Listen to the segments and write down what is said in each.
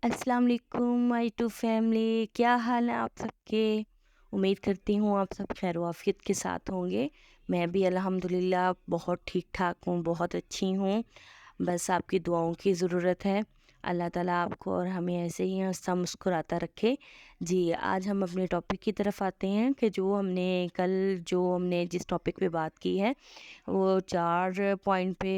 अस्सलाम वालेकुम my to family, क्या हाल है आप सबके। उम्मीद करती हूँ आप सब खैर आफियत के साथ होंगे। मैं भी अल्हम्दुलिल्लाह बहुत ठीक ठाक हूँ, बहुत अच्छी हूँ। बस आपकी दुआओं की ज़रूरत है। अल्लाह ताला आपको और हमें ऐसे ही हंसता मुस्कुराता रखे। जी, आज हम अपने टॉपिक की तरफ आते हैं कि जो हमने जिस टॉपिक पे बात की है वो 4 पॉइंट पे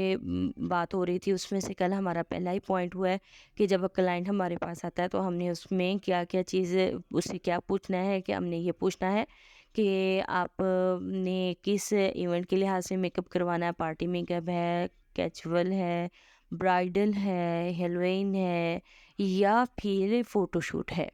बात हो रही थी। उसमें से कल हमारा पहला ही पॉइंट हुआ है कि जब क्लाइंट हमारे पास आता है तो हमने उसमें क्या-क्या चीज़ें उससे क्या पूछना है कि हमने ये पूछना है कि आपने किस इवेंट के लिहाज से मेकअप करवाना है, पार्टी मेकअप है, कैजुअल है, ब्राइडल है, हेलोइन है या फिर फ़ोटोशूट है।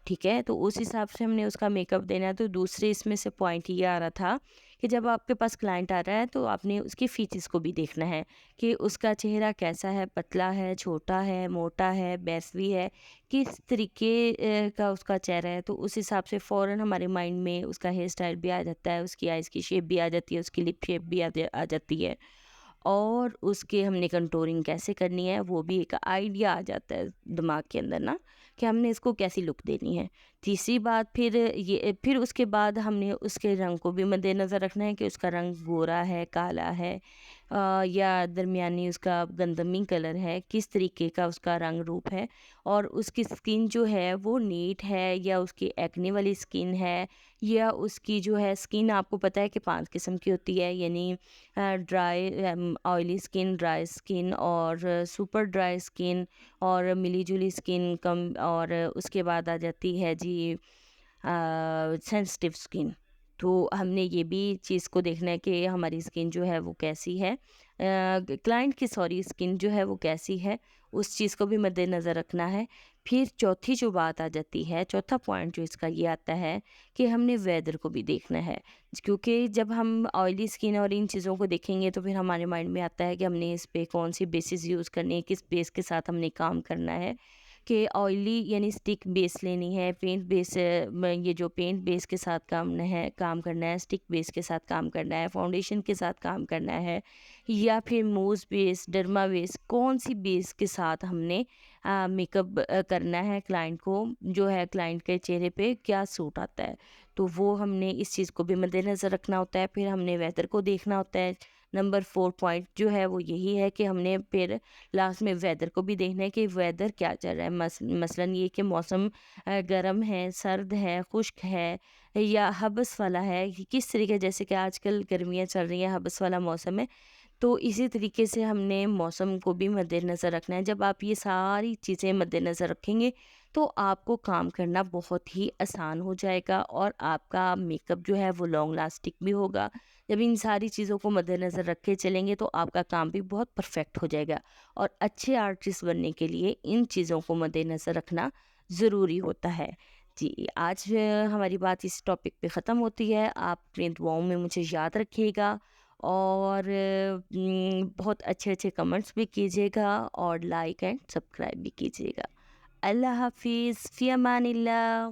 ठीक है, तो उस हिसाब से हमने उसका मेकअप देना है। तो दूसरे इसमें से पॉइंट ये आ रहा था कि जब आपके पास क्लाइंट आ रहा है तो आपने उसकी फीचर्स को भी देखना है कि उसका चेहरा कैसा है, पतला है, छोटा है, मोटा है, बैसवी है, किस तरीके का उसका चेहरा है। तो उस हिसाब से फ़ौरन हमारे माइंड में उसका हेयर स्टाइल भी आ जाता है, उसकी आइज़ की शेप भी आ जाती है, उसकी लिप शेप भी आ जाती है। और उसके हमने कंटूरिंग कैसे करनी है वो भी एक आइडिया आ जाता है दिमाग के अंदर ना, कि हमने इसको कैसी लुक देनी है। तीसरी बात फिर उसके बाद हमने उसके रंग को भी मद्देनज़र रखना है कि उसका रंग गोरा है, काला है, या दरमियानी उसका गंधमी कलर है, किस तरीके का उसका रंग रूप है। और उसकी स्किन जो है वो नीट है या उसकी एक्ने वाली स्किन है, या उसकी जो है स्किन आपको पता है कि 5 किस्म की होती है, यानी ऑयली स्किन, ड्राई स्किन और सुपर ड्राई स्किन और मिली-जुली स्किन कम, और उसके बाद आ जाती है जी सेंसिटिव स्किन। तो हमने ये भी चीज़ को देखना है कि हमारी स्किन जो है वो कैसी है, क्लाइंट की सॉरी स्किन जो है वो कैसी है, उस चीज़ को भी मद्देनज़र रखना है। फिर चौथी जो बात आ जाती है, चौथा पॉइंट जो इसका ये आता है कि हमने वेदर को भी देखना है। क्योंकि जब हम ऑयली स्किन और इन चीज़ों को देखेंगे तो फिर हमारे माइंड में आता है कि हमने इस पे कौन-सी बेसिस यूज़ करनी है, किस बेस के साथ हमने काम करना है। कि ऑयली यानी स्टिक बेस लेनी है, पेंट बेस ये जो पेंट बेस के साथ काम करना है, स्टिक बेस के साथ काम करना है, फाउंडेशन के साथ काम करना है, या फिर मूज़ बेस, डर्मा बेस, कौन-सी बेस के साथ हमने मेकअप करना है क्लाइंट को, जो है क्लाइंट के चेहरे पे क्या सूट आता है। तो वो हमने इस चीज़ को भी मद्देनज़र रखना होता है। फिर हमने वेदर को देखना होता है। नंबर 4 पॉइंट जो है वो यही है कि हमने फिर लास्ट में वेदर को भी देखना है कि वेदर क्या चल रहा है। मसलन ये कि मौसम गर्म है, सर्द है, खुश्क है या हब्स वाला है, कि किस तरीके, जैसे कि आजकल गर्मियाँ चल रही हैं, हब्स वाला मौसम है। तो इसी तरीके से हमने मौसम को भी मद्देनज़र रखना है। जब आप ये सारी चीज़ें मद्देनज़र रखेंगे तो आपको काम करना बहुत ही आसान हो जाएगा और आपका मेकअप जो है वो लॉन्ग लास्टिंग भी होगा। जब इन सारी चीज़ों को मद्देनज़र रख के चलेंगे तो आपका काम भी बहुत परफेक्ट हो जाएगा। और अच्छे आर्टिस्ट बनने के लिए इन चीज़ों को मद्देनज़र रखना ज़रूरी होता है। जी, आज हमारी बात इस टॉपिक पे ख़त्म होती है। आप अपनी दुआओं में मुझे याद रखिएगा और बहुत अच्छे-अच्छे कमेंट्स भी कीजिएगा और लाइक एंड सब्सक्राइब भी कीजिएगा। अल्लाह हाफ़िज़, फ़ी अमानिल्लाह।